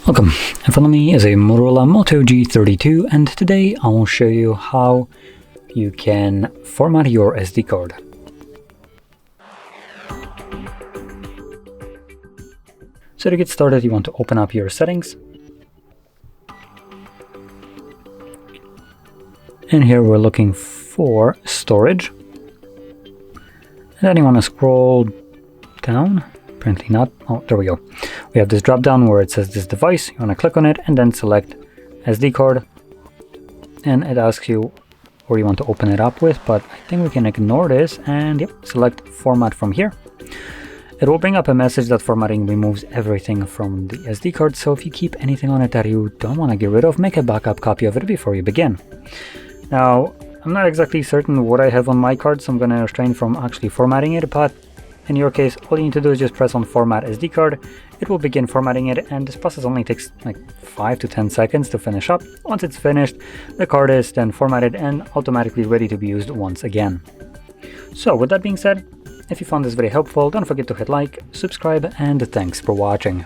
Welcome, in front of me is a Motorola Moto G32 and today I will show you how you can format your SD card. So to get started you want to open up your settings. And here we're looking for storage. And then you want to scroll down. Apparently not. Oh, there we go. We have this drop down where it says this device. You want to click on it and then select SD card. And it asks you where you want to open it up with, but I think we can ignore this and yep, select format from here. It will bring up a message that formatting removes everything from the SD card, so if you keep anything on it that you don't want to get rid of, make a backup copy of it before you begin. Now, I'm not exactly certain what I have on my card, so I'm going to refrain from actually formatting it, but in your case, all you need to do is just press on Format SD card. It will begin formatting it, and this process only takes like 5 to 10 seconds to finish up. Once it's finished, the card is then formatted and automatically ready to be used once again. So with that being said, if you found this very helpful, don't forget to hit like, subscribe, and thanks for watching.